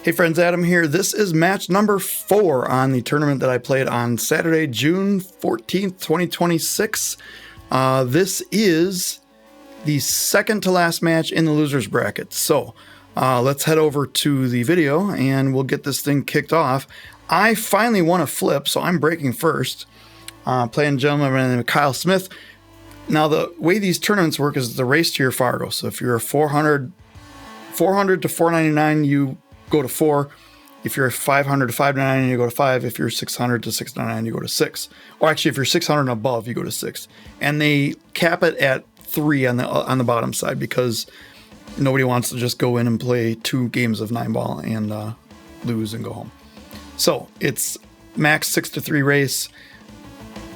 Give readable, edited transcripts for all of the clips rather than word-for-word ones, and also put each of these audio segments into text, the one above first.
Hey friends, Adam here. This is match number 4 on the tournament that I played on Saturday, June 14th, 2026. This is the second to last match in the loser's bracket. So let's head over to the video and we'll get this thing kicked off. I finally won a flip, so I'm breaking first. Playing a gentleman by the name of Kyle Smith. Now the way these tournaments work is the race to your Fargo. So if you're a 400 to 499, you go to 4. If you're 500 to 599, you go to 5. If you're 600 to 699, you go to 6. Or actually, if you're 600 and above, you go to 6. And they cap it at 3 on the bottom side because nobody wants to just go in and play 2 games of 9-ball and lose and go home. So it's max 6-3 race.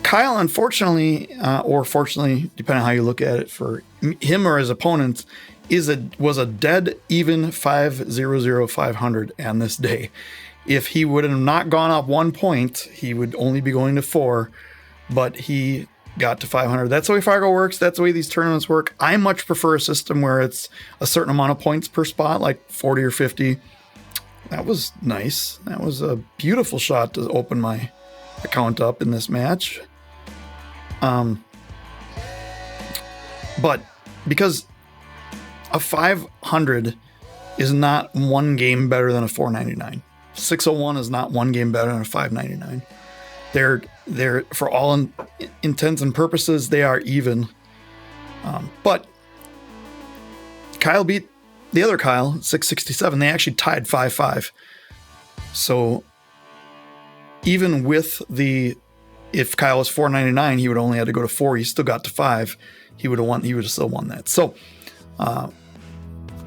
Kyle, unfortunately, or fortunately, depending on how you look at it, for him or his opponents, was a dead even 500 on this day. If he would have not gone up 1 point, he would only be going to 4, but he got to 500. That's the way Fargo works. That's the way these tournaments work. I much prefer a system where it's a certain amount of points per spot, like 40 or 50. That was nice. That was a beautiful shot to open my account up in this match. But because a 500 is not 1 game better than a 499. 601 is not 1 game better than a 599. They're for all intents and purposes, they are even. But Kyle beat the other Kyle, 667. They actually tied 5-5. So even with if Kyle was 499, he would only had to go to 4. He still got to 5. He would have still won that. So Kyle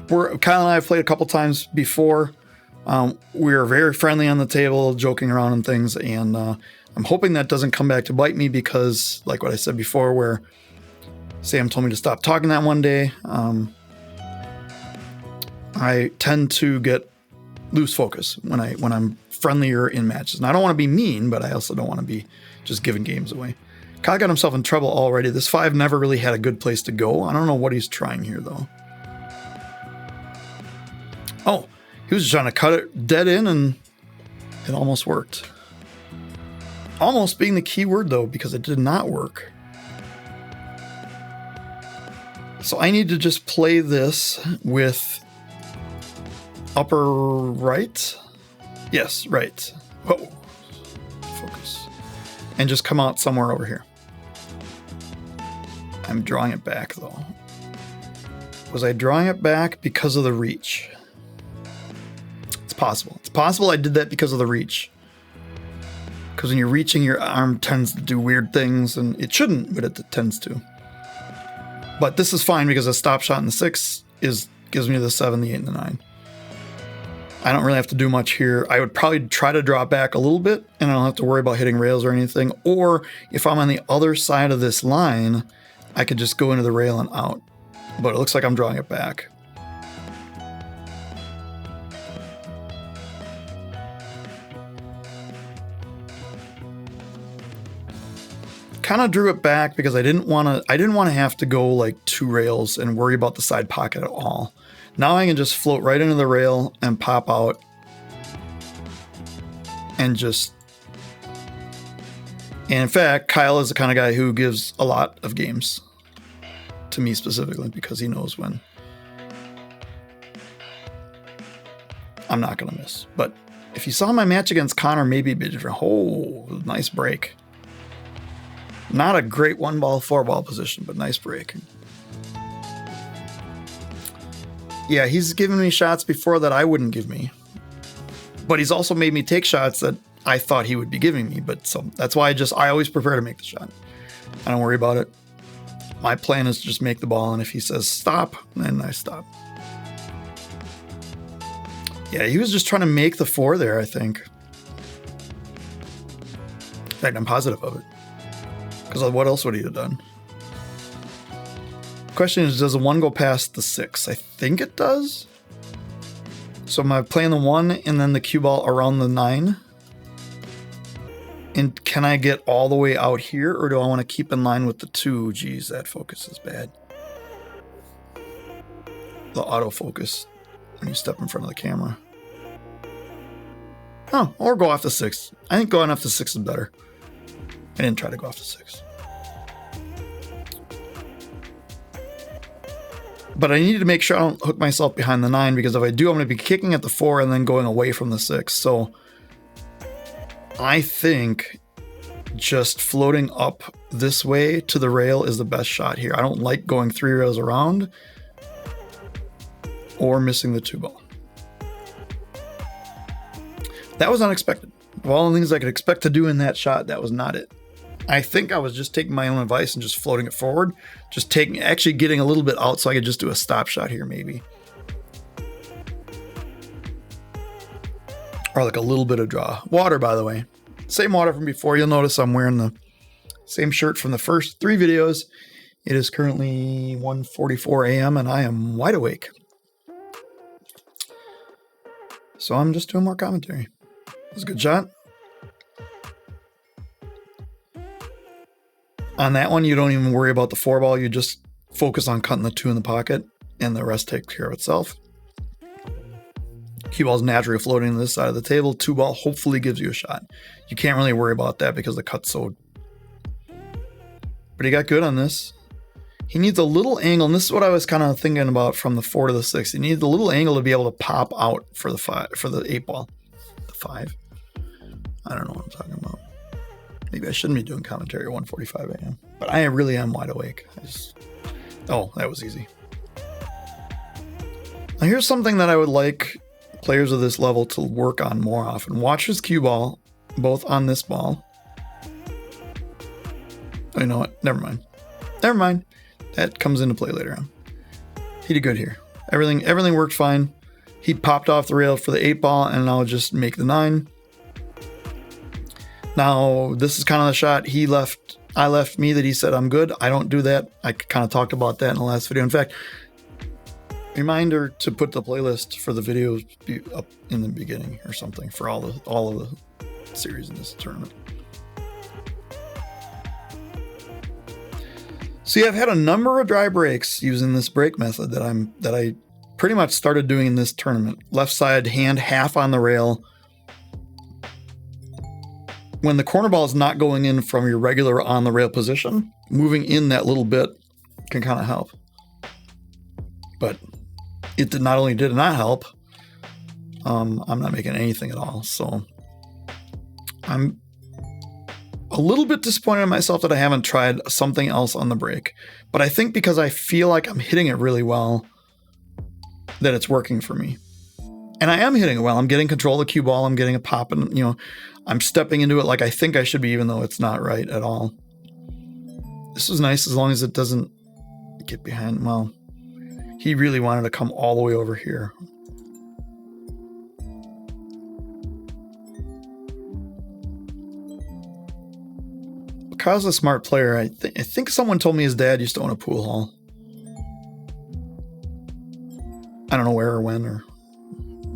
and I have played a couple times before. We are very friendly on the table, joking around and things, and I'm hoping that doesn't come back to bite me because, like what I said before, where Sam told me to stop talking that one day, I tend to lose focus when I'm friendlier in matches. And I don't want to be mean, but I also don't want to be just giving games away. Kyle got himself in trouble already. This 5 never really had a good place to go. I don't know what he's trying here, though. Oh, he was trying to cut it dead in, and it almost worked. Almost being the key word, though, because it did not work. So I need to just play this with upper right. Yes, right. Whoa. Focus. And just come out somewhere over here. I'm drawing it back, though. Was I drawing it back because of the reach? It's possible. It's possible I did that because of the reach. Because when you're reaching, your arm tends to do weird things, and it shouldn't, but it tends to. But this is fine because a stop shot in the 6 gives me the 7, the 8, and the 9. I don't really have to do much here. I would probably try to draw back a little bit, and I don't have to worry about hitting rails or anything. Or if I'm on the other side of this line, I could just go into the rail and out. But it looks like I'm drawing it back. Kind of drew it back because I didn't want to have to go like 2 rails and worry about the side pocket at all. Now I can just float right into the rail and pop out and in fact, Kyle is the kind of guy who gives a lot of games to me specifically because he knows when I'm not going to miss. But if you saw my match against Connor, maybe it'd be different. Oh, nice break. Not a great 1-ball, 4-ball position, but nice break. Yeah, he's given me shots before that I wouldn't give me. But he's also made me take shots that I thought he would be giving me. But so that's why I always prepare to make the shot. I don't worry about it. My plan is to just make the ball, and if he says stop, then I stop. Yeah, he was just trying to make the 4 there, I think. In fact, I'm positive of it. Because what else would he have done? Question is, does the 1 go past the 6? I think it does. So am I playing the 1 and then the cue ball around the 9? And can I get all the way out here, or do I want to keep in line with the 2? Geez, that focus is bad. The autofocus when you step in front of the camera. Oh, or go off the 6. I think going off the 6 is better. I didn't try to go off the 6. But I need to make sure I don't hook myself behind the 9, because if I do, I'm going to be kicking at the 4 and then going away from the 6. So I think just floating up this way to the rail is the best shot here. I don't like going 3 rails around or missing the 2 ball. That was unexpected. Of all the things I could expect to do in that shot, that was not it. I think I was just taking my own advice and just floating it forward. Actually getting a little bit out so I could just do a stop shot here maybe. Or like a little bit of draw. Water, by the way. Same water from before. You'll notice I'm wearing the same shirt from the first 3 videos. It is currently 1:44 a.m. and I am wide awake. So I'm just doing more commentary. It was a good shot. On that one, you don't even worry about the 4 ball. You just focus on cutting the 2 in the pocket, and the rest takes care of itself. Cue ball's naturally floating to this side of the table. 2 ball hopefully gives you a shot. You can't really worry about that because the cut's so... But he got good on this. He needs a little angle, and this is what I was kind of thinking about from the 4 to the 6. He needs a little angle to be able to pop out for the 5, for the 8 ball. The 5. I don't know what I'm talking about. Maybe I shouldn't be doing commentary at 1:45 a.m. But I really am wide awake. Oh, that was easy. Now here's something that I would like players of this level to work on more often. Watch his cue ball, both on this ball. Oh, you know what? Never mind. Never mind. That comes into play later on. He did good here. Everything worked fine. He popped off the rail for the 8 ball, and I'll just make the 9. Now, this is kind of the shot I left me that he said I'm good. I don't do that. I kind of talked about that in the last video. In fact, reminder to put the playlist for the videos up in the beginning or something for all of the series in this tournament. See, I've had a number of dry breaks using this break method that I pretty much started doing in this tournament. Left side hand half on the rail. When the corner ball is not going in from your regular on the rail position, moving in that little bit can kind of help. But it did not help. I'm not making anything at all. So I'm a little bit disappointed in myself that I haven't tried something else on the break. But I think because I feel like I'm hitting it really well, that it's working for me. And I am hitting it well. I'm getting control of the cue ball. I'm getting a pop, and I'm stepping into it like I think I should be, even though it's not right at all. This was nice as long as it doesn't get behind. Well, he really wanted to come all the way over here. Because a smart player, I think someone told me his dad used to own a pool hall. I don't know where or when or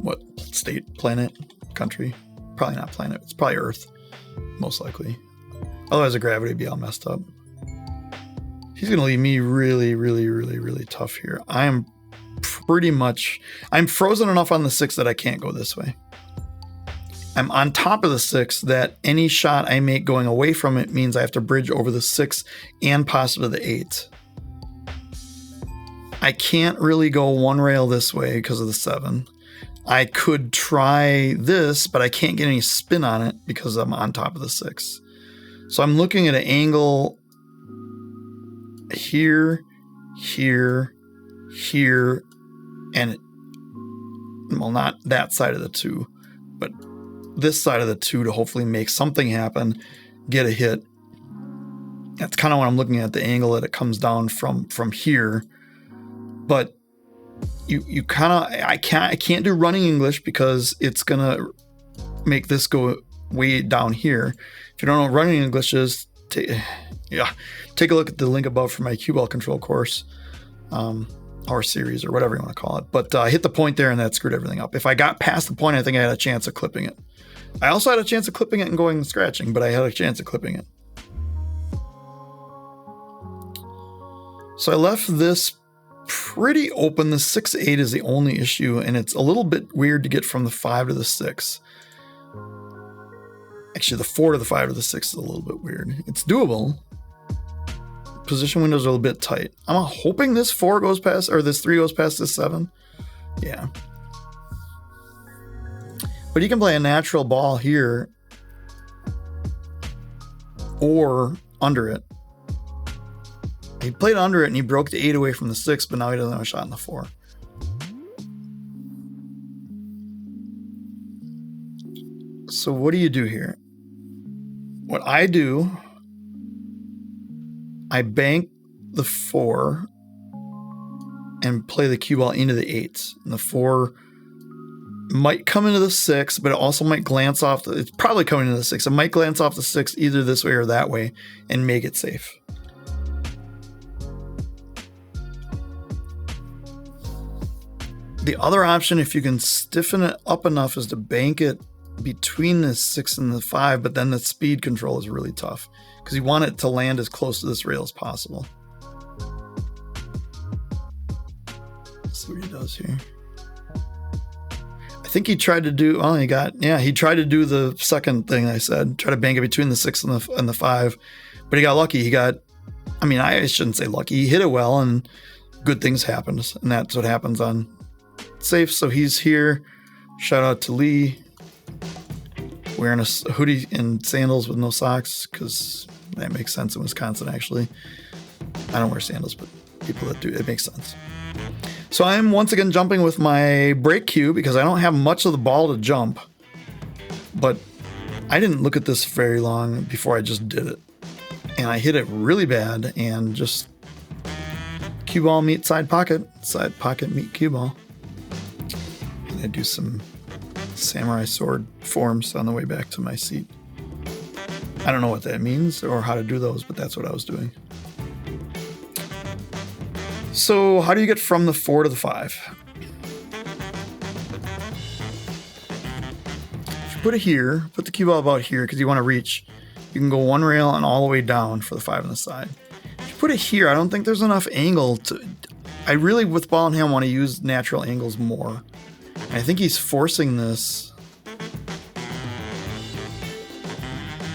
what state, planet, country. Probably not planet. It's probably Earth, most likely. Otherwise, the gravity would be all messed up. He's going to leave me really, really, really, really tough here. I'm frozen enough on the 6 that I can't go this way. I'm on top of the 6 that any shot I make going away from it means I have to bridge over the 6 and possibly the 8. I can't really go 1 rail this way because of the 7. I could try this, but I can't get any spin on it because I'm on top of the 6. So I'm looking at an angle here, here, here, and, well, not that side of the 2, but this side of the 2 to hopefully make something happen, get a hit. That's kind of what I'm looking at, the angle that it comes down from here. But you kind of, I can't do running English because it's gonna make this go way down here. If you don't know what running English is, take a look at the link above for my cue ball control course, or series, or whatever you want to call it. But I hit the point there and that screwed everything up. If I got past the point, I think I had a chance of clipping it. I also had a chance of clipping it and going and scratching, but I had a chance of clipping it. So I left this pretty open. The 6-8 is the only issue, and it's a little bit weird to get from the 5 to the 6. Actually, the 4 to the 5 to the 6 is a little bit weird. It's doable. Position windows are a little bit tight. I'm hoping this 4 goes past, or this 3 goes past this 7. Yeah. But you can play a natural ball here or under it. He played under it and he broke the 8 away from the 6, but now he doesn't have a shot in the 4. So what do you do here? What I do, I bank the 4 and play the cue ball into the 8. And the 4 might come into the 6, but it also might glance off. It's probably coming into the 6. It might glance off the 6 either this way or that way and make it safe. The other option, if you can stiffen it up enough, is to bank it between the 6 and the 5, but then the speed control is really tough because you want it to land as close to this rail as possible. Let's see what he does here. I think he tried to do, he tried to do the second thing I said, try to bank it between the 6 and the 5, but he got lucky. I shouldn't say lucky. He hit it well and good things happened, and that's what happens on safe. So he's here. Shout out to Lee. Wearing a hoodie and sandals with no socks, because that makes sense in Wisconsin, actually. I don't wear sandals, but people that do, it makes sense. So I'm once again jumping with my break cue because I don't have much of the ball to jump. But I didn't look at this very long before I just did it. And I hit it really bad and just cue ball meet side pocket meet cue ball. And I do some samurai sword forms on the way back to my seat. I don't know what that means or how to do those, but that's what I was doing. So how do you get from the 4 to the 5? If you put it here, put the cue ball about here because you want to reach. You can go one rail and all the way down for the 5 on the side. If you put it here, I don't think there's enough angle to... I really, with ball in hand, want to use natural angles more. I think he's forcing this.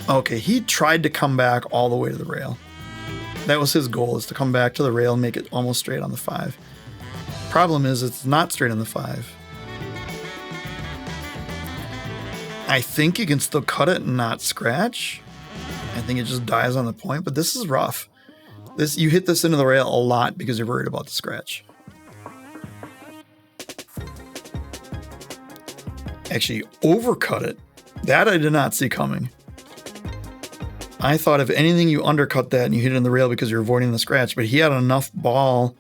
Okay, he tried to come back all the way to the rail. That was his goal, is to come back to the rail and make it almost straight on the 5. Problem is, it's not straight on the 5. I think you can still cut it and not scratch. I think it just dies on the point, but this is rough. You hit this into the rail a lot because you're worried about the scratch. Actually overcut it. That I did not see coming. I thought if anything you undercut that and you hit it in the rail because you're avoiding the scratch, but he had enough ball.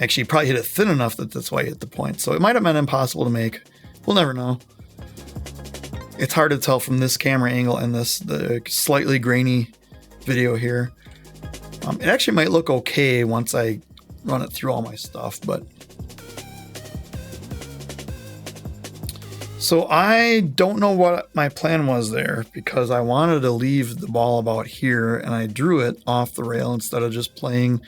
Actually, he probably hit it thin enough that's why he hit the point. So it might have been impossible to make. We'll never know. It's hard to tell from this camera angle and the slightly grainy video here. It actually might look okay once I run it through all my stuff, but so I don't know what my plan was there because I wanted to leave the ball about here and I drew it off the rail instead of just playing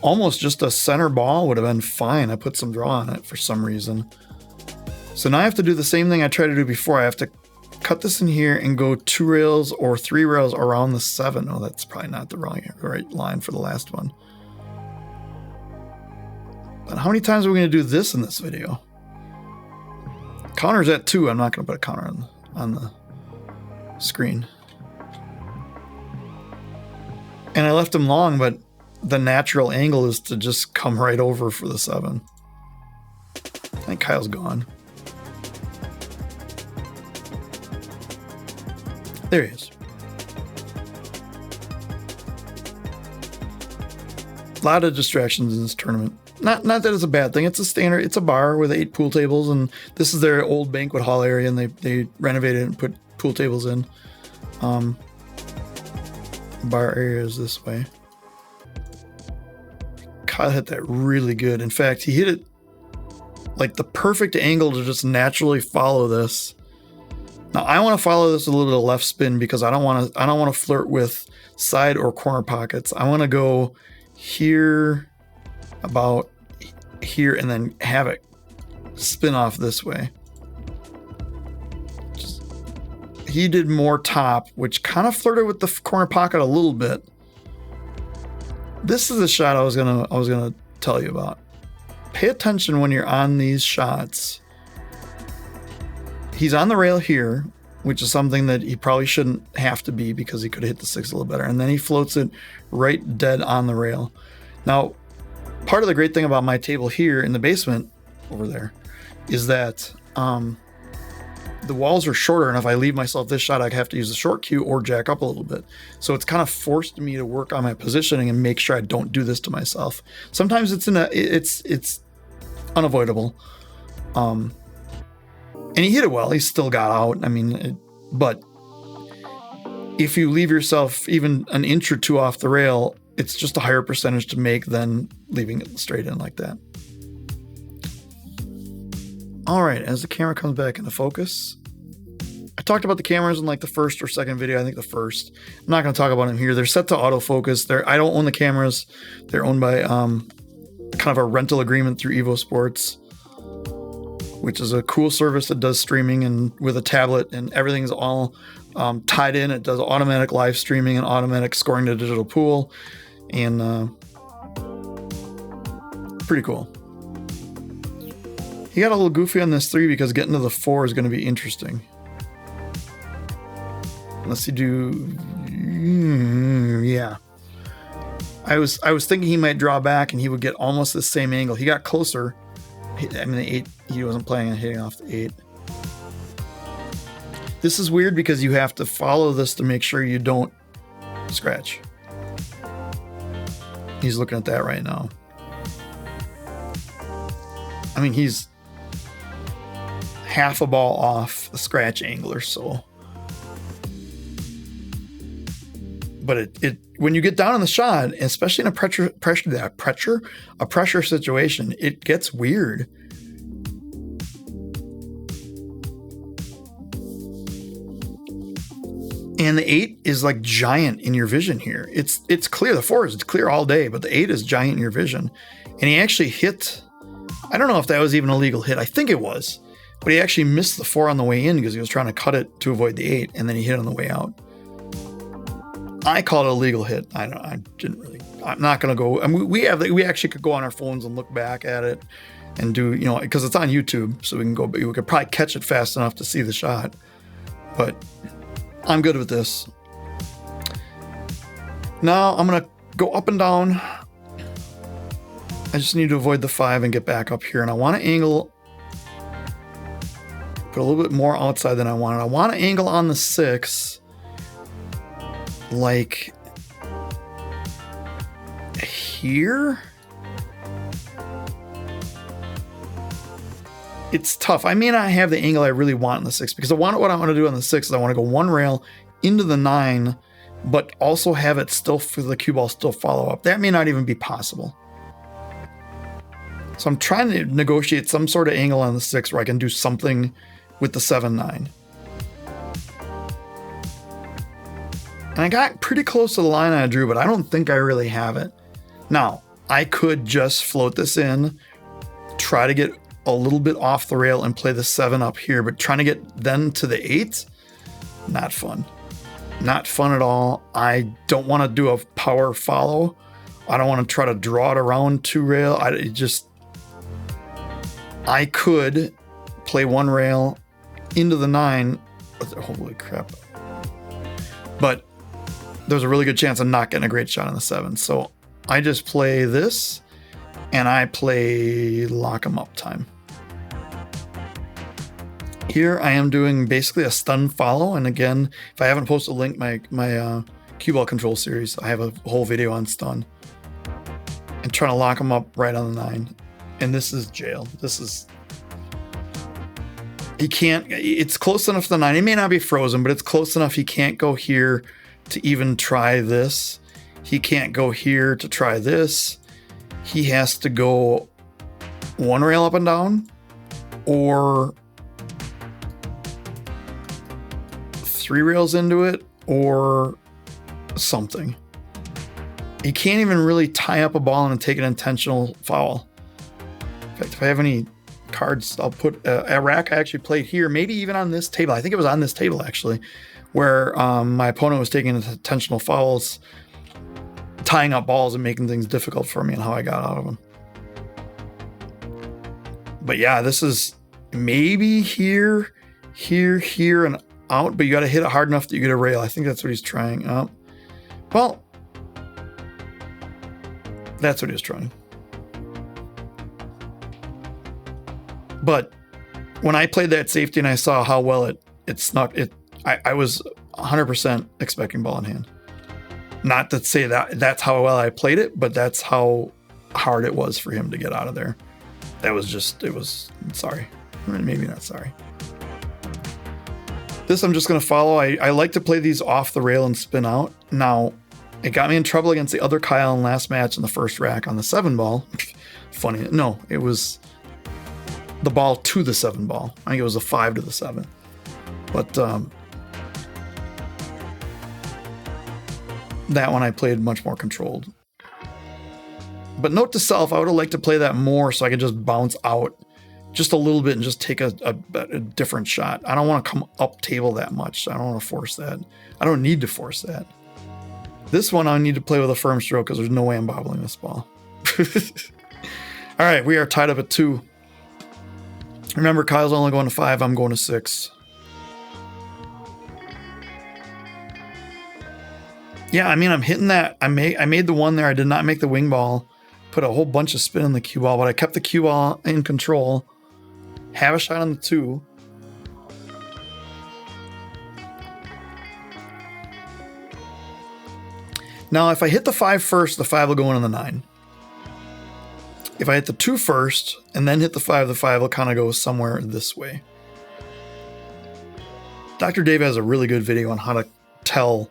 almost just a center ball would have been fine. I put some draw on it for some reason. So now I have to do the same thing I tried to do before. I have to cut this in here and go 2 rails or 3 rails around the 7. Oh, that's probably not the right line for the last one. But how many times are we going to do this in this video? Counter's at 2. I'm not going to put a counter on the screen. And I left him long, but the natural angle is to just come right over for the 7. I think Kyle's gone. There he is. A lot of distractions in this tournament. Not that it's a bad thing. It's a standard. It's a bar with 8 pool tables, and this is their old banquet hall area, and they renovated it and put pool tables in. Bar area is this way. Kyle hit that really good. In fact, he hit it like the perfect angle to just naturally follow this. Now I want to follow this a little bit of left spin because I don't want to flirt with side or corner pockets. I want to go here, about here, and then have it spin off this way. he did more top, which kind of flirted with the corner pocket a little bit. This is the shot I was gonna tell you about. Pay attention when you're on these shots. He's on the rail here, which is something that he probably shouldn't have to be because he could have hit the 6 a little better. And then he floats it right dead on the rail. Now, part of the great thing about my table here in the basement over there is that the walls are shorter, and if I leave myself this shot, I have to use the short cue or jack up a little bit. So it's kind of forced me to work on my positioning and make sure I don't do this to myself. Sometimes it's unavoidable. And he hit it well. He still got out. I mean, but if you leave yourself even an inch or two off the rail, it's just a higher percentage to make than leaving it straight in like that. All right, as the camera comes back into focus, I talked about the cameras in like the first or second video. I think the first. I'm not going to talk about them here. They're set to autofocus. I don't own the cameras. They're owned by kind of a rental agreement through Evo Sports, which is a cool service that does streaming and with a tablet, and everything's all tied in. It does automatic live streaming and automatic scoring to digital pool, and pretty cool. He got a little goofy on this 3 because getting to the 4 is going to be interesting. Let's see, yeah. I was thinking he might draw back and he would get almost the same angle. He got closer. I mean, the 8, he wasn't planning on hitting off the 8. This is weird because you have to follow this to make sure you don't scratch. He's looking at that right now. I mean, he's half a ball off the scratch angle or so. But it when you get down in the shot, especially in a pressure situation, it gets weird. And the 8 is like giant in your vision here. It's clear. The 4 is clear all day, but the 8 is giant in your vision. And he actually hit, I don't know if that was even a legal hit. I think it was. But he actually missed the 4 on the way in because he was trying to cut it to avoid the 8, and then he hit on the way out. I call it a legal hit. I'm not going to go. I mean, we actually could go on our phones and look back at it and do, because it's on YouTube, so we could probably catch it fast enough to see the shot. But I'm good with this. Now I'm going to go up and down. I just need to avoid the 5 and get back up here. And I want to angle, put a little bit more outside than I wanted. I want to angle on the 6 like here. It's tough. I may not have the angle I really want in the 6 because what I want to do on the 6 is I want to go one rail into the 9, but also have it still for the cue ball still follow up. That may not even be possible. So I'm trying to negotiate some sort of angle on the 6 where I can do something with the 7-9. And I got pretty close to the line I drew, but I don't think I really have it. Now, I could just float this in, try to get a little bit off the rail and play the 7 up here, but trying to get then to the 8, not fun. Not fun at all. I don't want to do a power follow. I don't want to try to draw it around 2 rail. I could play 1 rail into the 9. Holy crap. But there's a really good chance I'm not getting a great shot on the 7. So I just play this and I play lock 'em up time. Here I am doing basically a stun follow. And again, if I haven't posted a link, my cue ball control series, I have a whole video on stun. And trying to lock 'em up right on the 9. And this is jail. He can't, it's close enough to the 9. It may not be frozen, but it's close enough. He can't go here to even try this. He can't go here to try this. He has to go 1 rail up and down or 3 rails into it or something. He can't even really tie up a ball and take an intentional foul. In fact, if I have any cards. I'll put a rack I actually played here, maybe even on this table. I think it was on this table actually, where my opponent was taking intentional fouls, tying up balls and making things difficult for me and how I got out of them. But yeah, this is maybe here, and out, but you got to hit it hard enough that you get a rail. I think that's what he's trying. Well, that's what he was trying. But when I played that safety and I saw how well it snuck it, I was 100% expecting ball in hand. Not to say that's how well I played it, but that's how hard it was for him to get out of there. That was just, it was, sorry. Maybe not sorry. This I'm just going to follow. I like to play these off the rail and spin out. Now, it got me in trouble against the other Kyle in last match in the first rack on the 7 ball. Funny. No, it was the ball to the 7 ball. I think it was a 5 to the 7. But that one I played much more controlled. But note to self, I would have liked to play that more so I could just bounce out just a little bit and just take a different shot. I don't want to come up table that much. I don't want to force that. I don't need to force that. This one I need to play with a firm stroke because there's no way I'm bobbling this ball. All right, we are tied up at 2. Remember, Kyle's only going to 5. I'm going to 6. Yeah, I mean, I'm hitting that. I made the one there. I did not make the wing ball. Put a whole bunch of spin in the cue ball, but I kept the cue ball in control. Have a shot on the 2. Now, if I hit the 5 first, the 5 will go in on the 9. If I hit the 2 first and then hit the 5 will kind of go somewhere this way. Dr. Dave has a really good video on how to tell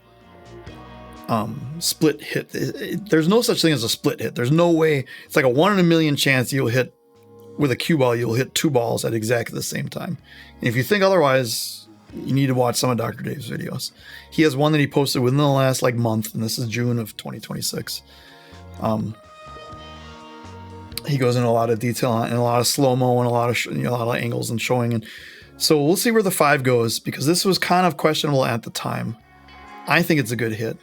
split hit. There's no such thing as a split hit. There's no way. It's like a 1 in a million chance you'll hit with a cue ball. You'll hit 2 balls at exactly the same time. And if you think otherwise, you need to watch some of Dr. Dave's videos. He has one that he posted within the last month, and this is June of 2026. He goes into a lot of detail and a lot of slow-mo and a lot of angles and showing. And so we'll see where the 5 goes, because this was kind of questionable at the time. I think it's a good hit.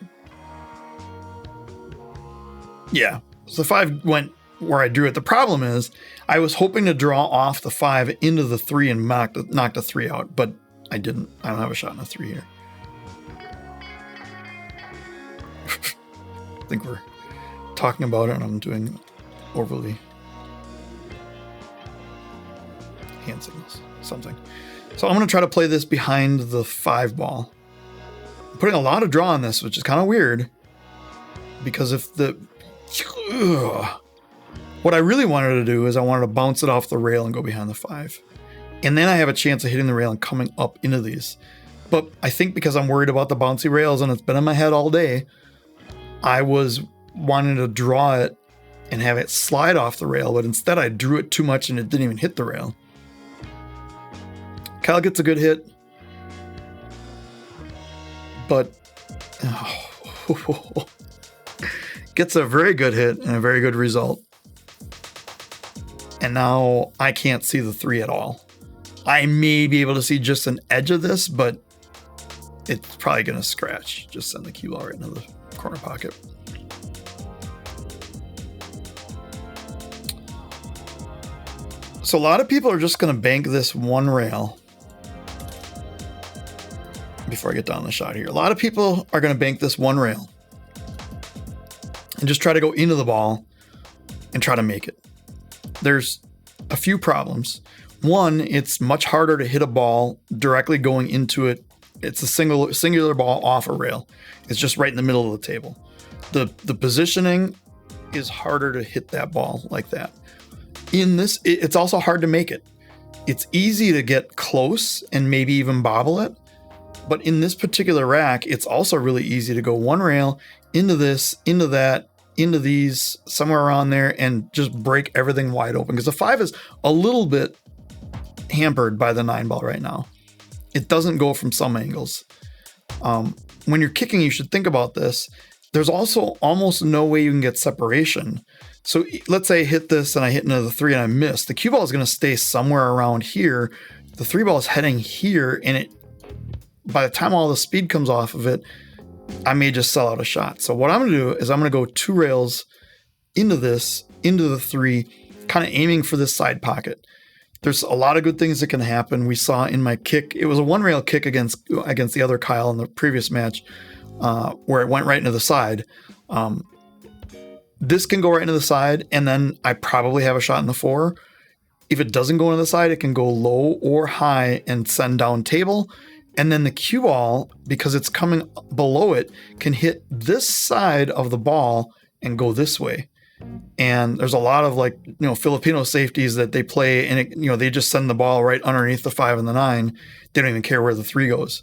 Yeah, so the 5 went where I drew it. The problem is I was hoping to draw off the 5 into the 3 and knock the 3 out, but I didn't. I don't have a shot in a 3 here. I think we're talking about it and I'm doing overly hand signals, something. So I'm going to try to play this behind the 5 ball. I'm putting a lot of draw on this, which is kind of weird, because if what I really wanted to do is I wanted to bounce it off the rail and go behind the 5. And then I have a chance of hitting the rail and coming up into these. But I think because I'm worried about the bouncy rails and it's been in my head all day, I was wanting to draw it and have it slide off the rail, but instead I drew it too much and it didn't even hit the rail. Kyle gets a good hit, but gets a very good hit and a very good result. And now I can't see the 3 at all. I may be able to see just an edge of this, but it's probably going to scratch. Just send the cue ball right into the corner pocket. So a lot of people are just going to bank this 1 rail. Before I get down the shot here, a lot of people are going to bank this 1 rail and just try to go into the ball and try to make it. There's a few problems. One, it's much harder to hit a ball directly going into it. It's a singular ball off a rail. It's just right in the middle of the table. The positioning is harder to hit that ball like that. In this, it's also hard to make it. It's easy to get close and maybe even bobble it. But in this particular rack, it's also really easy to go 1 rail into this, into that, into these, somewhere around there, and just break everything wide open. Because the 5 is a little bit hampered by the 9 ball right now. It doesn't go from some angles. When you're kicking, you should think about this. There's also almost no way you can get separation. So let's say I hit this and I hit another 3 and I miss. The cue ball is going to stay somewhere around here. The 3 ball is heading here, and by the time all the speed comes off of it, I may just sell out a shot. So what I'm going to do is I'm going to go 2 rails into this, into the 3, kind of aiming for this side pocket. There's a lot of good things that can happen. We saw in my kick, it was a 1 rail kick against the other Kyle in the previous match, where it went right into the side. This can go right into the side, and then I probably have a shot in the 4. If it doesn't go into the side, it can go low or high and send down table. And then the cue ball, because it's coming below it, can hit this side of the ball and go this way. And there's a lot of Filipino safeties that they play, and they just send the ball right underneath the 5 and the 9. They don't even care where the 3 goes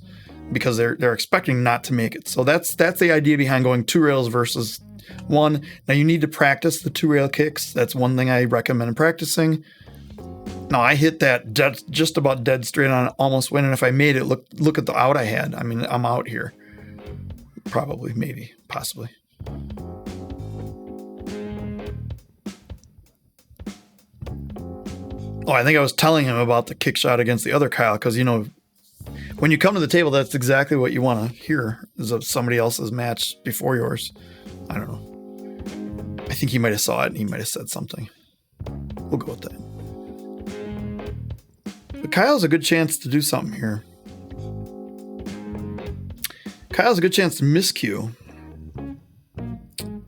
because they're expecting not to make it. So that's the idea behind going 2 rails versus 1. Now you need to practice the 2 rail kicks. That's one thing I recommend practicing. Now I hit that just about dead straight on, almost win. And if I made it, look at the out I had. I mean, I'm out here. Probably, maybe, possibly. Oh, I think I was telling him about the kick shot against the other Kyle, because, when you come to the table, that's exactly what you want to hear, is of somebody else's match before yours. I don't know. I think he might have saw it and he might have said something. We'll go with that. But Kyle's a good chance to do something here. Kyle's a good chance to miscue.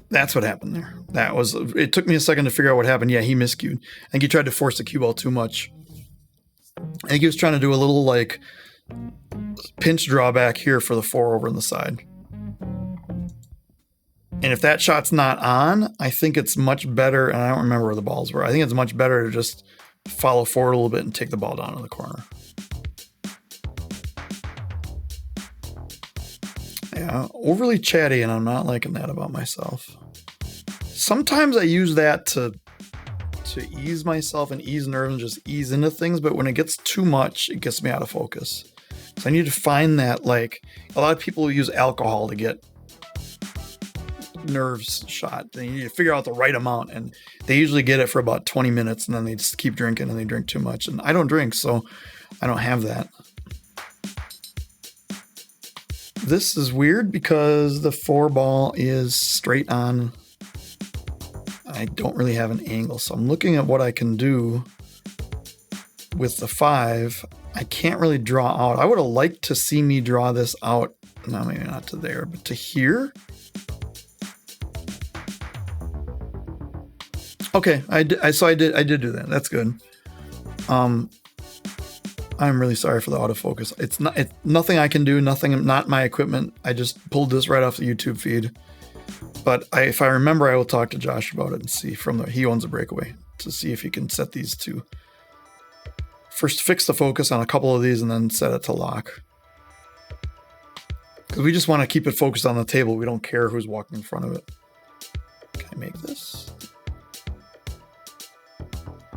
That's what happened there. It took me a second to figure out what happened. Yeah, he miscued. I think he tried to force the cue ball too much. I think he was trying to do a little pinch drawback here for the 4 over on the side. And if that shot's not on, I think it's much better, and I don't remember where the balls were. I think it's much better to just follow forward a little bit and take the ball down in the corner. Yeah, overly chatty, and I'm not liking that about myself. Sometimes I use that to ease myself and ease nerves and just ease into things, but when it gets too much, it gets me out of focus. So I need to find that, a lot of people use alcohol to get nerves shot. They need to figure out the right amount, and they usually get it for about 20 minutes, and then they just keep drinking, and they drink too much. And I don't drink, so I don't have that. This is weird because the 4 ball is straight on. I don't really have an angle, so I'm looking at what I can do with the 5. I can't really draw out. I would have liked to see me draw this out. No, maybe not to there, but to here. Okay, I did do that. That's good. I'm really sorry for the autofocus. It's nothing I can do, not my equipment. I just pulled this right off the YouTube feed. But if I remember, I will talk to Josh about it and see he owns a breakaway, to see if he can set these to first fix the focus on a couple of these and then set it to lock. Because we just want to keep it focused on the table. We don't care who's walking in front of it. Can I make this?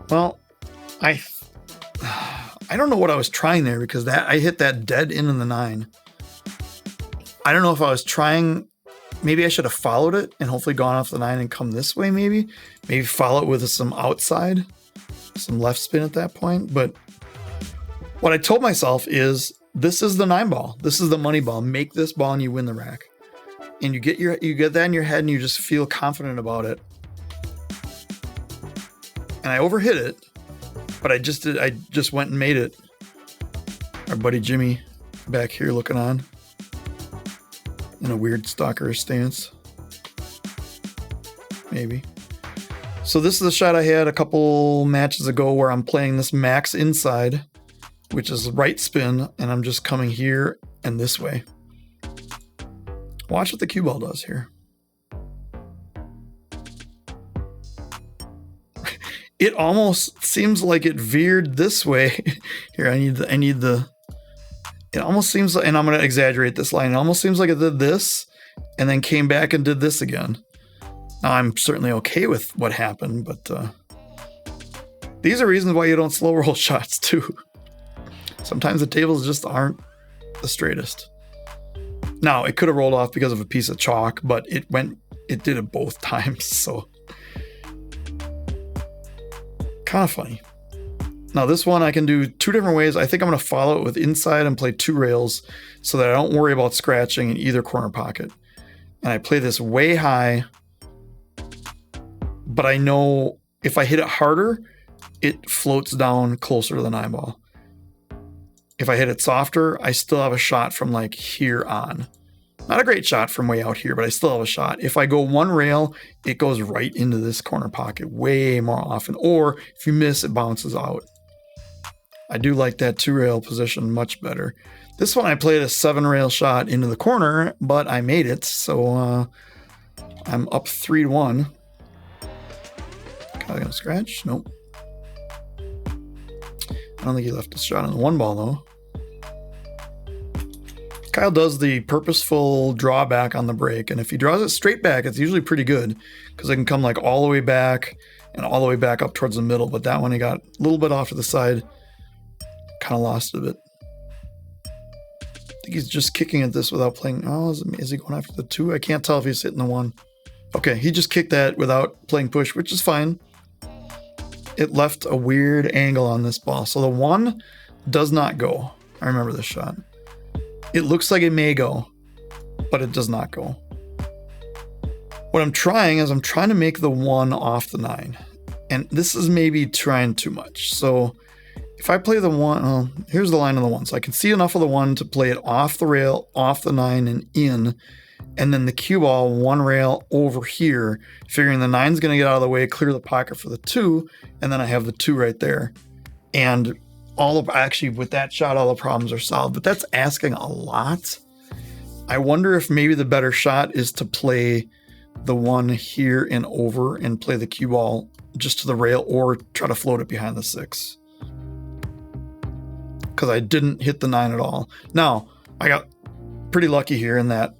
Well, I don't know what I was trying there, because I hit that dead in the 9. I don't know if I was trying. Maybe I should have followed it and hopefully gone off the 9 and come this way. Maybe follow it with some outside, some left spin at that point. But what I told myself is, this is the 9 ball. This is the money ball. Make this ball and you win the rack. And you get that in your head and you just feel confident about it. And I overhit it, but I just went and made it. Our buddy Jimmy back here looking on in a weird stalker stance. Maybe. So this is the shot I had a couple matches ago where I'm playing this max inside, which is right spin, and I'm just coming here and this way. Watch what the cue ball does here. It almost seems like it veered this way. Here, I need the. It almost seems like, and I'm going to exaggerate this line. It almost seems like it did this and then came back and did this again. Now, I'm certainly okay with what happened, but these are reasons why you don't slow roll shots too. Sometimes the tables just aren't the straightest. Now, it could have rolled off because of a piece of chalk, but it did it both times. So Kind of funny. Now this one I can do two different ways. I think I'm going to follow it with inside and play 2 rails so that I don't worry about scratching in either corner pocket. And I play this way high, but I know if I hit it harder, it floats down closer to the 9-ball. If I hit it softer, I still have a shot from like here on. Not a great shot from way out here, but I still have a shot. If I go 1 rail, it goes right into this corner pocket way more often. Or if you miss, it bounces out. I do like that 2 rail position much better. This one I played a 7 rail shot into the corner, but I made it. So I'm up 3-1. Kyle gonna scratch? Nope. I don't think he left a shot on the 1 ball though. Kyle does the purposeful drawback on the break, and if he draws it straight back, it's usually pretty good because it can come like all the way back and all the way back up towards the middle. But that one he got a little bit off to the side, kind of lost a bit. I think he's just kicking at this without playing. Oh, is he going after the 2? I can't tell if he's hitting the 1. Okay, he just kicked that without playing push, which is fine. It left a weird angle on this ball, so the 1 does not go. I remember this shot. It looks like it may go, but it does not go. What I'm trying is I'm trying to make the 1 off the 9. And this is maybe trying too much. So if I play the 1, here's the line of the 1. So I can see enough of the 1 to play it off the rail, off the 9 and in. And then the cue ball 1 rail over here, figuring the 9's going to get out of the way, clear the pocket for the 2. And then I have the 2 right there. And actually with that shot, all the problems are solved, but that's asking a lot. I wonder if maybe the better shot is to play the 1 here and over and play the cue ball just to the rail or try to float it behind the 6. Because I didn't hit the 9 at all. Now, I got pretty lucky here in that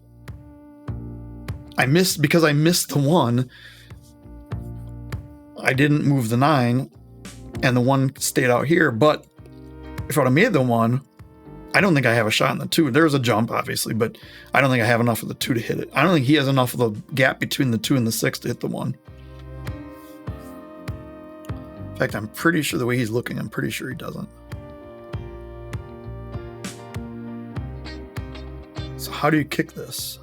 because I missed the 1, I didn't move the 9 and the 1 stayed out here, but if I would have made the 1, I don't think I have a shot in the 2. There's a jump, obviously, but I don't think I have enough of the 2 to hit it. I don't think he has enough of the gap between the 2 and the 6 to hit the 1. In fact, I'm pretty sure the way he's looking, I'm pretty sure he doesn't. So how do you kick this?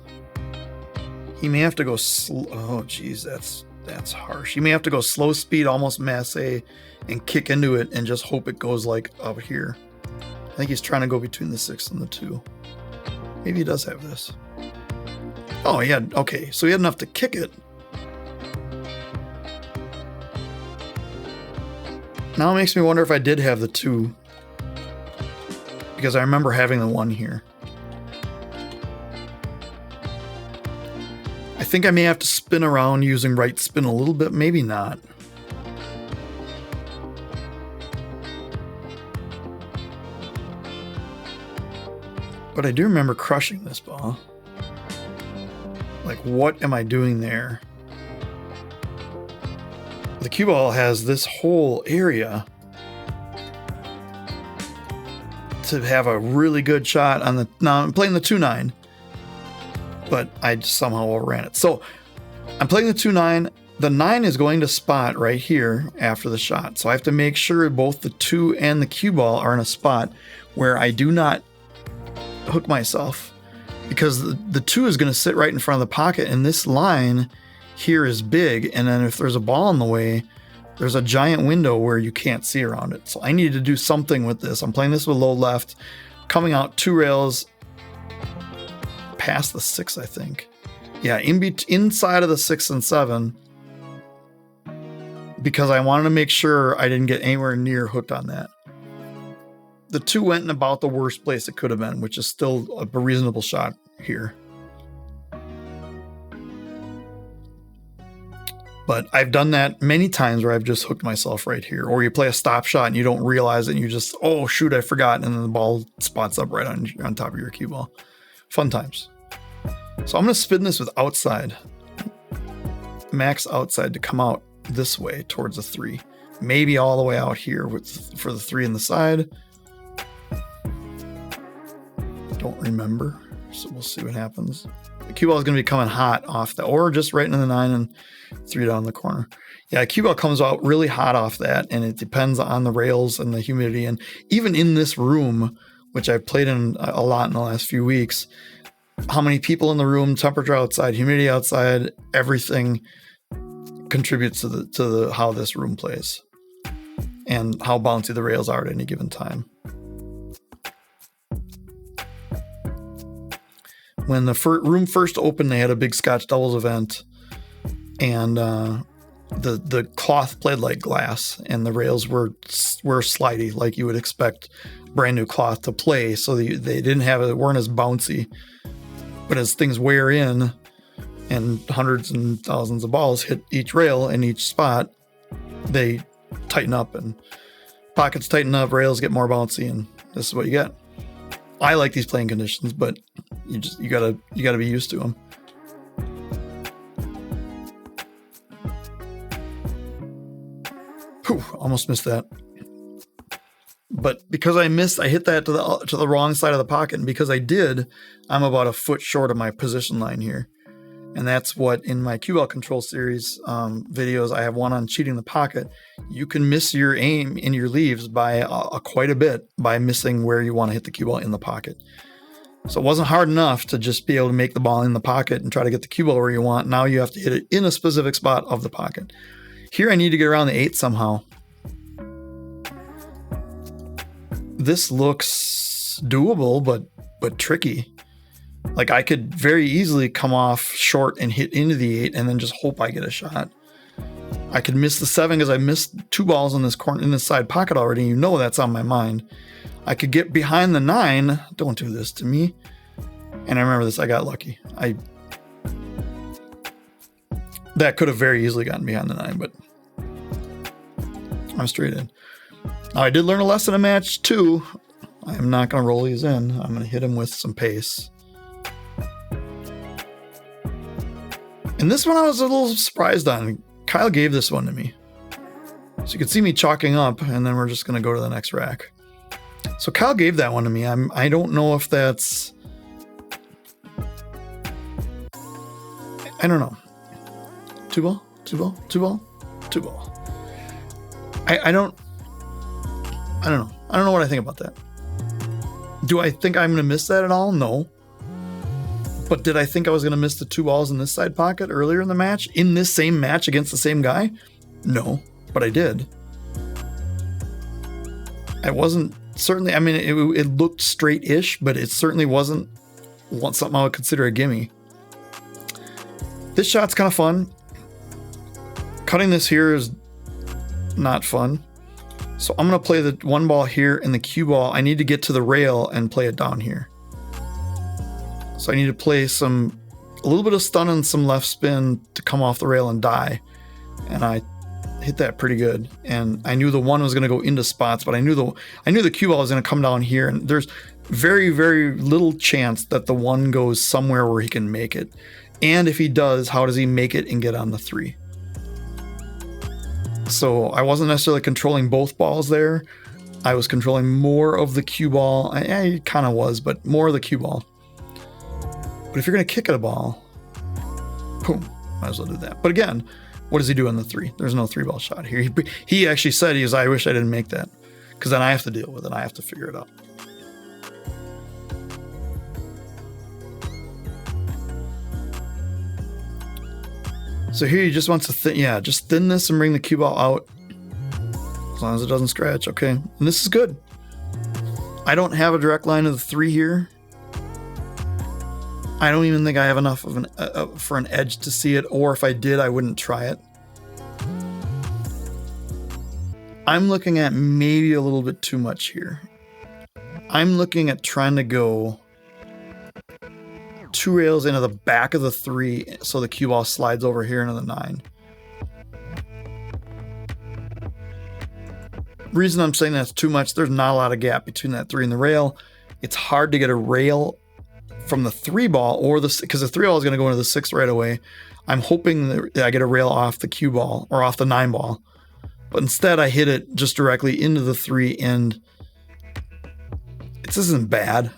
He may have to go slow. Oh, geez, that's harsh. He may have to go slow speed, almost massé, and kick into it and just hope it goes like up here. I think he's trying to go between the 6 and the 2. Maybe he does have this. Oh, he had, okay, so he had enough to kick it. Now it makes me wonder if I did have the 2, because I remember having the 1 here. I think I may have to spin around using right spin a little bit, maybe not. But I do remember crushing this ball. Like, what am I doing there? The cue ball has this whole area to have a really good shot on the... Now, I'm playing the 2-9, but I just somehow overran it. So, I'm playing the 2-9. The 9 is going to spot right here after the shot. So, I have to make sure both the 2 and the cue ball are in a spot where I do not hook myself, because the 2 is going to sit right in front of the pocket, and this line here is big, and then if there's a ball in the way, there's a giant window where you can't see around it. So I need to do something with this. I'm playing this with low left, coming out 2 rails past the 6, I think. Yeah, inside of the 6 and 7, because I wanted to make sure I didn't get anywhere near hooked on that. The 2 went in about the worst place it could have been, which is still a reasonable shot here. But I've done that many times where I've just hooked myself right here. Or you play a stop shot and you don't realize it and you just, oh shoot, I forgot. And then the ball spots up right on top of your cue ball. Fun times. So I'm going to spin this with outside. Max outside to come out this way towards the 3. Maybe all the way out here for the 3 in the side. Don't remember, so we'll see what happens. The cue ball is going to be coming hot off that, or just right into the 9 and 3 down the corner. Yeah, cue ball comes out really hot off that, and it depends on the rails and the humidity. And even in this room, which I've played in a lot in the last few weeks, how many people in the room, temperature outside, humidity outside, everything contributes to the how this room plays and how bouncy the rails are at any given time. When the room first opened, they had a big Scotch doubles event, and the cloth played like glass, and the rails were slidey like you would expect brand new cloth to play. So they weren't as bouncy. But as things wear in and hundreds and thousands of balls hit each rail in each spot, they tighten up, and pockets tighten up, rails get more bouncy, and this is what you get. I like these playing conditions, but you gotta be used to them. Whew, almost missed that. But because I hit that to the wrong side of the pocket, and because I did, I'm about a foot short of my position line here. And that's what, in my cue ball control series videos, I have one on cheating the pocket. You can miss your aim in your leaves by quite a bit by missing where you want to hit the cue ball in the pocket. So it wasn't hard enough to just be able to make the ball in the pocket and try to get the cue ball where you want. Now you have to hit it in a specific spot of the pocket. Here I need to get around the 8 somehow. This looks doable, but tricky. Like, I could very easily come off short and hit into the 8 and then just hope I get a shot. I could miss the 7 because I missed 2 balls in this corner, in this side pocket already. You know that's on my mind. I could get behind the 9. Don't do this to me. And I remember this. I got lucky. That could have very easily gotten behind the 9, but I'm straight in. Now, I did learn a lesson in match 2. I am not going to roll these in. I'm going to hit him with some pace. And this one I was a little surprised on. Kyle gave this one to me. So you can see me chalking up, and then we're just going to go to the next rack. So Kyle gave that one to me. I don't know if that's... I don't know. 2 ball? 2 ball? 2 ball? 2 ball. I don't know. I don't know what I think about that. Do I think I'm going to miss that at all? No. But did I think I was going to miss the 2 balls in this side pocket earlier in the match? In this same match against the same guy? No, but I did. I wasn't certainly, I mean, it looked straight-ish, but it certainly wasn't something I would consider a gimme. This shot's kind of fun. Cutting this here is not fun. So I'm going to play the 1 ball here and the cue ball. I need to get to the rail and play it down here. So I need to play a little bit of stun and some left spin to come off the rail and die. And I hit that pretty good. And I knew the 1 was going to go into spots, but I knew the cue ball was going to come down here. And there's very, very little chance that the 1 goes somewhere where he can make it. And if he does, how does he make it and get on the 3? So I wasn't necessarily controlling both balls there. I was controlling more of the cue ball. I kind of was, but more of the cue ball. But if you're going to kick at a ball, boom, might as well do that. But again, what does he do on the 3? There's no 3-ball shot here. He actually said, I wish I didn't make that, because then I have to deal with it. I have to figure it out. So here he just wants to just thin this and bring the cue ball out. As long as it doesn't scratch, okay. And this is good. I don't have a direct line of the 3 here. I don't even think I have enough of for an edge to see it, or if I did, I wouldn't try it. I'm looking at maybe a little bit too much here. I'm looking at trying to go 2 rails into the back of the 3 so the cue ball slides over here into the 9. Reason I'm saying that's too much, there's not a lot of gap between that 3 and the rail. It's hard to get a rail from the 3 ball because the 3 ball is going to go into the 6 right away. I'm hoping that I get a rail off the cue ball or off the 9 ball, but instead I hit it just directly into the 3, and this isn't bad.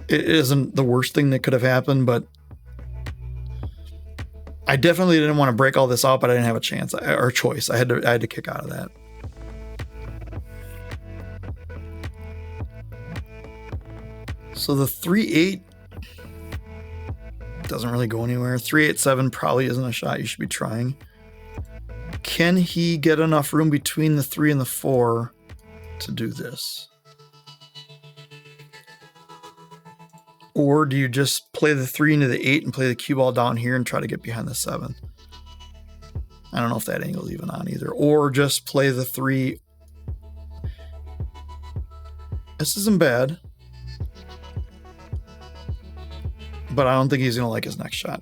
It isn't the worst thing that could have happened, but I definitely didn't want to break all this out, but I didn't have a chance or choice. I had to kick out of that. So the 3-8 doesn't really go anywhere. 3-8-7 probably isn't a shot you should be trying. Can he get enough room between the 3 and the 4 to do this? Or do you just play the 3 into the 8 and play the cue ball down here and try to get behind the 7? I don't know if that angle's even on either. Or just play the 3. This isn't bad. But I don't think he's going to like his next shot.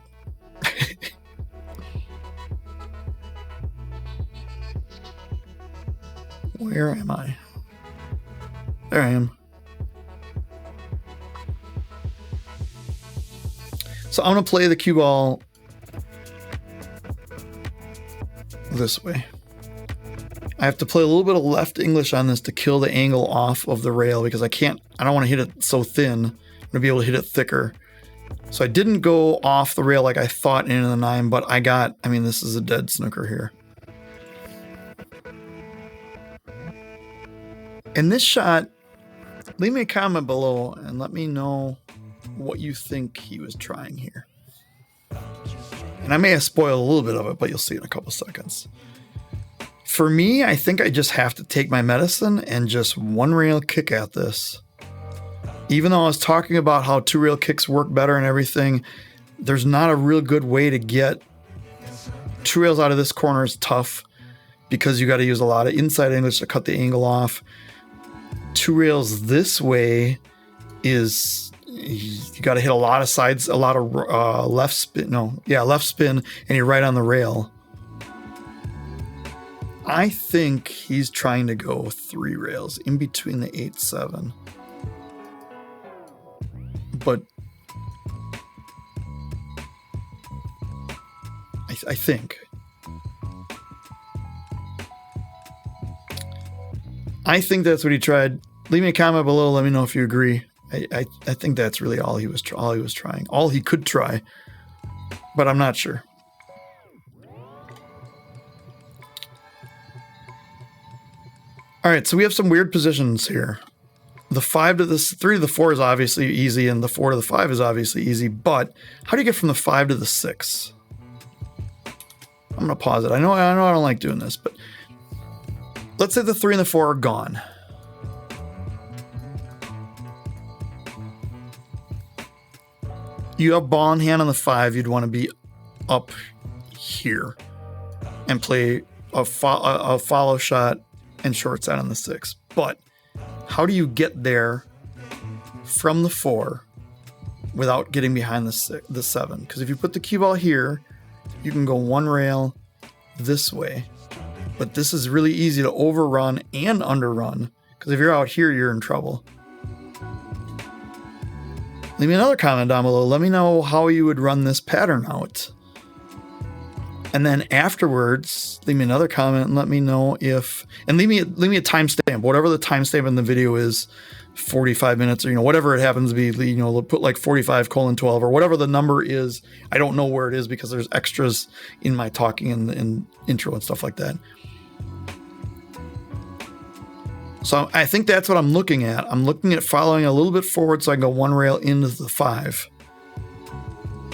Where am I? There I am. So I'm going to play the cue ball this way. I have to play a little bit of left English on this to kill the angle off of the rail because I don't want to hit it so thin. I'm going to be able to hit it thicker. So I didn't go off the rail like I thought into the 9, but this is a dead snooker here. In this shot, leave me a comment below and let me know what you think he was trying here. And I may have spoiled a little bit of it, but you'll see in a couple seconds. For me, I think I just have to take my medicine and just one rail kick at this. Even though I was talking about how 2 rail kicks work better and everything, there's not a real good way to get 2 rails out of this corner is tough because you got to use a lot of inside English to cut the angle off. 2 rails this way is you got to hit a lot of sides, a lot of left spin, and you're right on the rail. I think he's trying to go 3 rails in between the 8-7. But I think that's what he tried. Leave me a comment below. Let me know if you agree. I think that's really all he was trying. All he could try, but I'm not sure. All right, so we have some weird positions here. The 5 to the 3 to the 4 is obviously easy, and the 4 to the 5 is obviously easy, but how do you get from the 5 to the 6? I'm going to pause it. I know I don't like doing this, but let's say the 3 and the 4 are gone. You have ball in hand on the 5, you'd want to be up here and play a follow shot and short side on the 6. But how do you get there from the 4 without getting behind the 7? Because if you put the cue ball here, you can go 1 rail this way. But this is really easy to overrun and underrun. Because if you're out here, you're in trouble. Leave me another comment down below. Let me know how you would run this pattern out. And then afterwards, leave me another comment and let me know if, and leave me a timestamp, whatever the timestamp in the video is, 45 minutes or, whatever it happens to be, put like 45:12 or whatever the number is. I don't know where it is because there's extras in my talking and intro and stuff like that. So I think that's what I'm looking at. I'm looking at following a little bit forward so I can go 1 rail into the 5.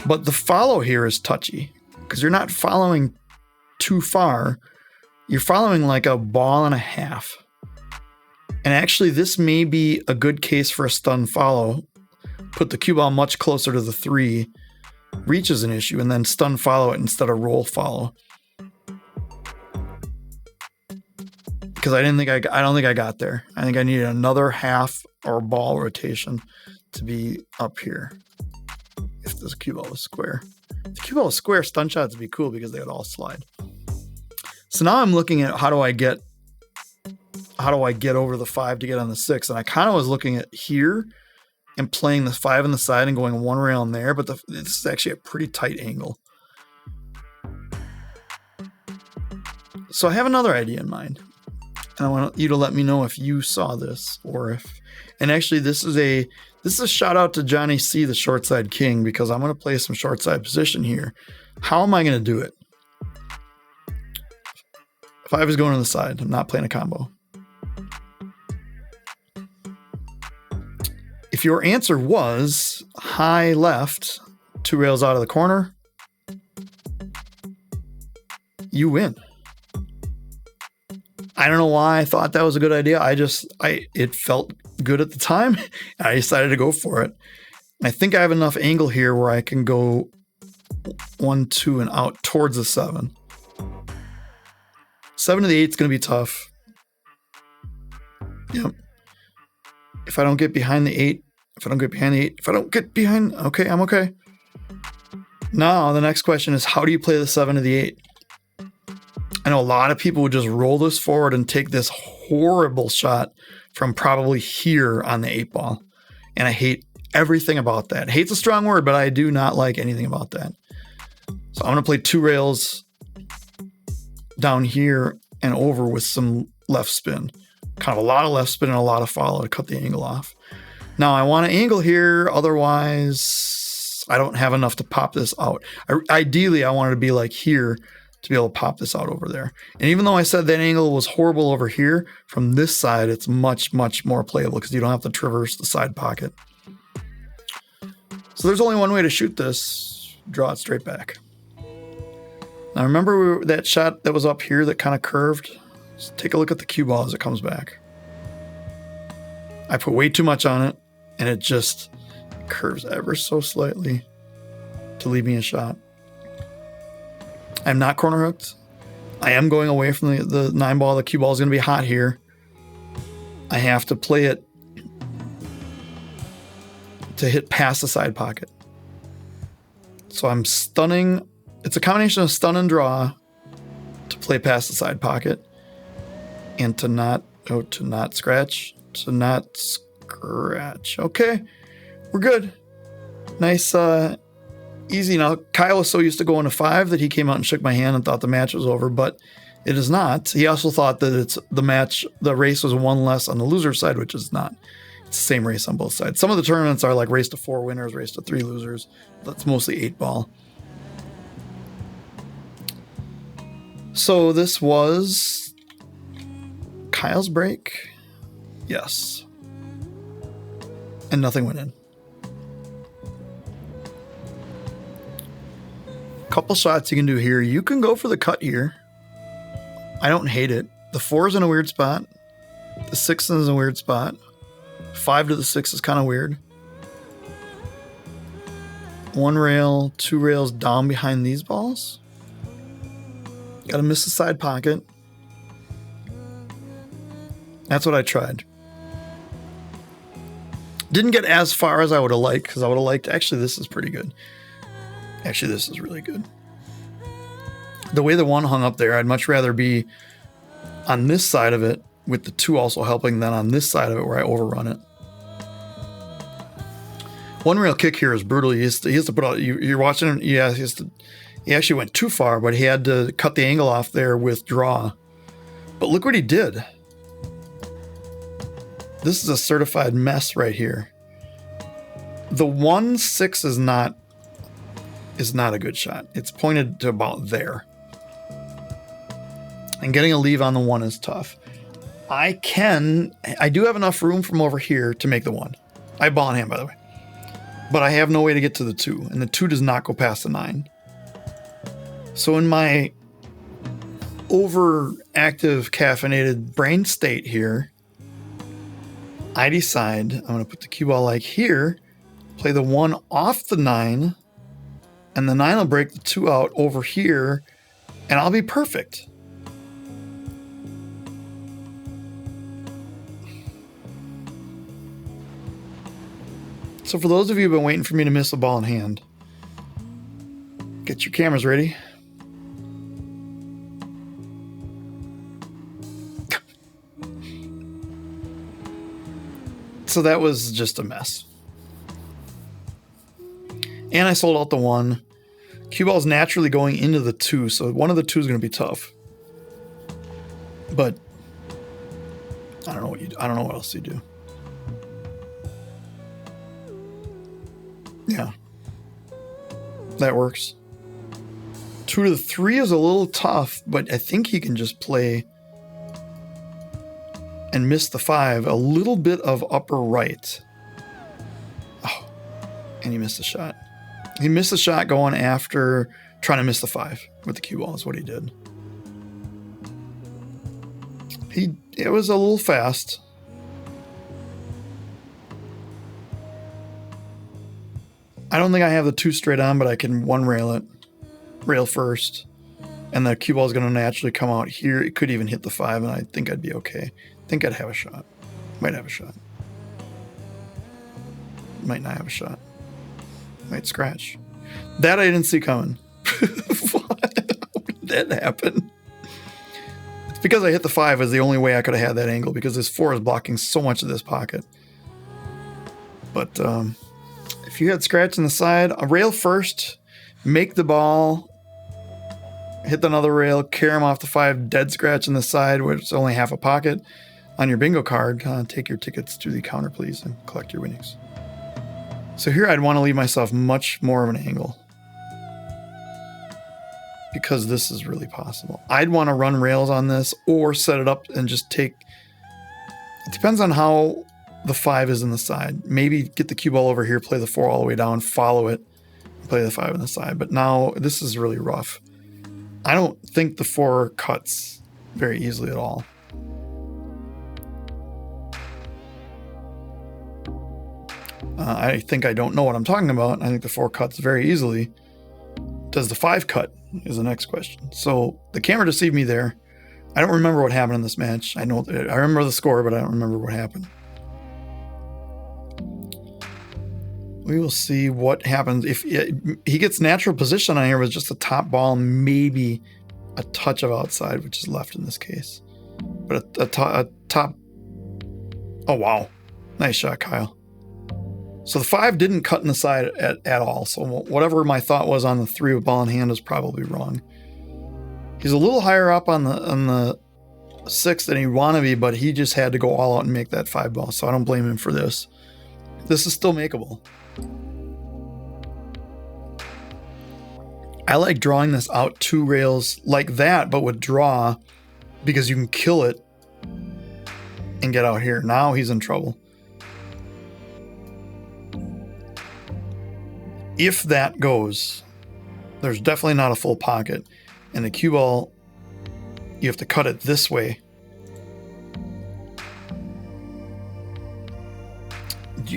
But the follow here is touchy because you're not following too far. You're following like a ball and a half. And actually, this may be a good case for a stun follow. Put the cue ball much closer to the 3. Reach is an issue, and then stun follow it instead of roll follow. Because I don't think I got there. I think I needed another half or ball rotation to be up here. If this cue ball was square. If the cue ball was square, stun shots would be cool because they would all slide. So now I'm looking at how do I get over the 5 to get on the 6? And I kind of was looking at here and playing the 5 on the side and going 1 rail in there, but this is actually a pretty tight angle. So I have another idea in mind. And I want you to let me know if you saw this or And actually, this is a shout out to Johnny C, the short side king, because I'm going to play some short side position here. How am I going to do it? 5 is going to the side. I'm not playing a combo. If your answer was high left, 2 rails out of the corner, you win. I don't know why I thought that was a good idea. It felt good at the time. I decided to go for it. I think I have enough angle here where I can go 1, 2, and out towards the 7. 7 to the 8 is going to be tough. Yep. If I don't get behind the 8, okay, I'm okay. Now, the next question is, how do you play the 7 to the 8? I know a lot of people would just roll this forward and take this horrible shot from probably here on the 8 ball. And I hate everything about that. Hate's a strong word, but I do not like anything about that. So I'm going to play 2 rails down here and over with some left spin. Kind of a lot of left spin and a lot of follow to cut the angle off. Now I want to angle here, otherwise I don't have enough to pop this out. Ideally, I wanted to be like here to be able to pop this out over there. And even though I said that angle was horrible over here, from this side it's much, much more playable because you don't have to traverse the side pocket. So there's only one way to shoot this. Draw it straight back. Now remember that shot that was up here that kind of curved? Just take a look at the cue ball as it comes back. I put way too much on it, and it just curves ever so slightly to leave me a shot. I'm not corner hooked. I am going away from the 9 ball. The cue ball is going to be hot here. I have to play it to hit past the side pocket. So I'm stunning. It's a combination of stun and draw to play past the side pocket and to not scratch. Okay, we're good. Nice, easy. Now, Kyle was so used to going to 5 that he came out and shook my hand and thought the match was over, but it is not. He also thought that the race was 1 less on the loser side, which is not. It's the same race on both sides. Some of the tournaments are like race to 4 winners, race to 3 losers. That's mostly 8 ball. So this was Kyle's break. Yes. And nothing went in. Couple shots you can do here. You can go for the cut here. I don't hate it. The 4 is in a weird spot. The 6 is in a weird spot. 5 to the 6 is kind of weird. 1 rail, 2 rails down behind these balls. Got to miss the side pocket. That's what I tried. Didn't get as far as I would have liked, because I would have liked, actually, this is pretty good. Actually, this is really good. The way the 1 hung up there, I'd much rather be on this side of it with the 2 also helping than on this side of it where I overrun it. 1 rail kick here is brutal. He has to put out, you're watching him, yeah, he actually went too far, but he had to cut the angle off there with draw. But look what he did. This is a certified mess right here. The 1-6 is not a good shot. It's pointed to about there. And getting a leave on the 1 is tough. I do have enough room from over here to make the 1. I have ball in hand, by the way. But I have no way to get to the 2, and the 2 does not go past the 9. So in my overactive caffeinated brain state here, I decide I'm going to put the cue ball like here, play the 1 off the 9, and the 9 will break the 2 out over here, and I'll be perfect. So for those of you who've been waiting for me to miss a ball in hand, get your cameras ready. So that was just a mess. And I sold out the 1. Cue ball's naturally going into the 2, so one of the 2 is going to be tough. But I don't know what else you do. Yeah. That works. 2 to the 3 is a little tough, but I think he can just play and miss the 5. A little bit of upper right. Oh, and he missed the shot. He missed the shot going after trying to miss the 5 with the cue ball is what he did. It was a little fast. I don't think I have the 2 straight on, but I can one rail it. Rail first. And the cue ball is going to naturally come out here. It could even hit the 5, and I think I'd be okay. I think I'd have a shot. Might have a shot. Might not have a shot. Might scratch. That I didn't see coming. What? How did that happen? It's because I hit the 5 is the only way I could have had that angle, because this 4 is blocking so much of this pocket. But if you had scratch on the side, a rail first, make the ball, hit another rail, carry him off the 5, dead scratch on the side, which is only half a pocket. On your bingo card, take your tickets to the counter, please, and collect your winnings. So here I'd want to leave myself much more of an angle, because this is really possible. I'd want to run rails on this or set it up and just take... It depends on how the 5 is in the side. Maybe get the cue ball over here, play the 4 all the way down, follow it, play the 5 on the side. But now this is really rough. I don't think the 4 cuts very easily at all. I think I don't know what I'm talking about. I think the 4 cuts very easily. Does the 5 cut is the next question. So the camera deceived me there. I don't remember what happened in this match. I remember the score, but I don't remember what happened. We will see what happens. If he gets natural position on here with just a top ball, maybe a touch of outside, which is left in this case. But a top... Oh, wow. Nice shot, Kyle. So the 5 didn't cut in the side at all. So whatever my thought was on the 3 with ball in hand is probably wrong. He's a little higher up on the 6 than he'd want to be, but he just had to go all out and make that 5 ball. So I don't blame him for this. This is still makeable. I like drawing this out 2 rails like that, but with draw, because you can kill it and get out here. Now he's in trouble. If that goes, there's definitely not a full pocket. And the cue ball, you have to cut it this way.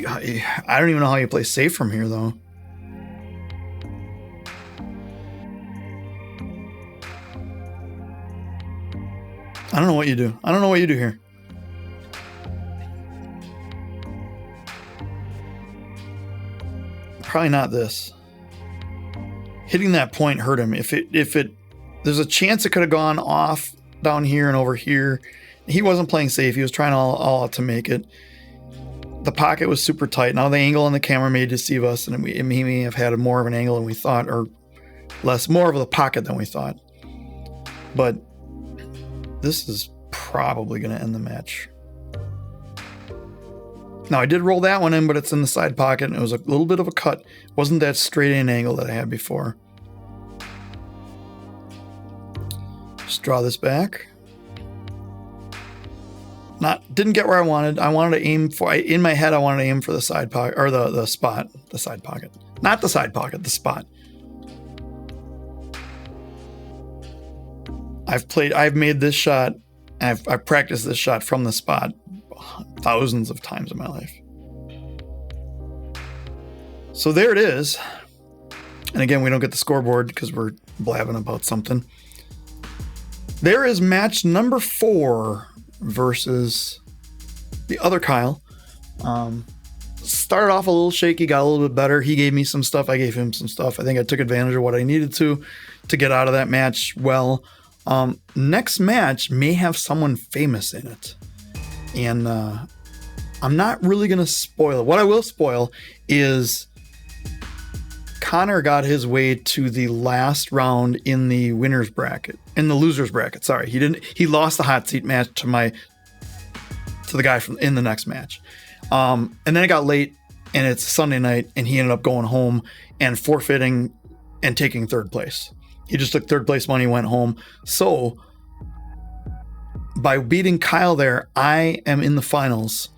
I don't even know how you play safe from here, though. I don't know what you do. I don't know what you do here. Probably not this. Hitting that point hurt him. If it there's a chance it could have gone off down here and over here. He wasn't playing safe. He was trying all out to make it. The pocket was super tight. Now the angle on the camera may deceive us, and he may have had more of an angle than we thought, or more of the pocket than we thought. But this is probably going to end the match. Now, I did roll that one in, but it's in the side pocket, and it was a little bit of a cut. It wasn't that straight in angle that I had before. Just draw this back. Didn't get where I wanted. I wanted to aim for, in my head, I wanted to aim for the side pocket, or the spot, the side pocket. Not the side pocket, the spot. I've made this shot, and I've practiced this shot from the spot thousands of times in my life. So there it is. And again, we don't get the scoreboard because we're blabbing about something. There is match number 4 versus the other Kyle. Started off a little shaky, got a little bit better. He gave me some stuff. I gave him some stuff. I think I took advantage of what I needed to get out of that match well. Next match may have someone famous in it. And I'm not really going to spoil it. What I will spoil is Connor got his way to the last round in the winner's bracket, in the loser's bracket. Sorry, he lost the hot seat match to the guy in the next match. And then it got late, and it's Sunday night, and he ended up going home and forfeiting and taking third place. He just took third place money, went home. So by beating Kyle there, I am in the finals,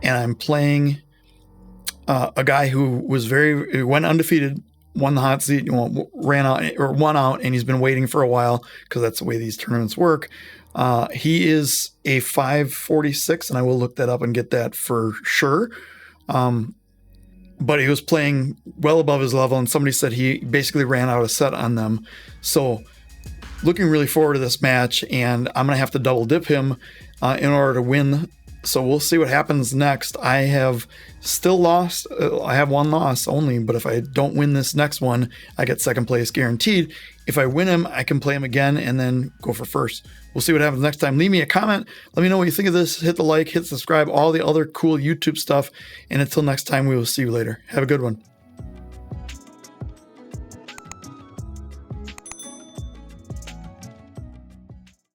and I'm playing a guy who went undefeated, won the hot seat, won out, and he's been waiting for a while because that's the way these tournaments work. He is a 546, and I will look that up and get that for sure. But he was playing well above his level, and somebody said he basically ran out of set on them. So looking really forward to this match, and I'm going to have to double dip him in order to win. So we'll see what happens next. I have still lost. I have one loss only, but if I don't win this next one, I get second place guaranteed. If I win him, I can play him again and then go for first. We'll see what happens next time. Leave me a comment. Let me know what you think of this. Hit the like, hit subscribe, all the other cool YouTube stuff. And until next time, we will see you later. Have a good one.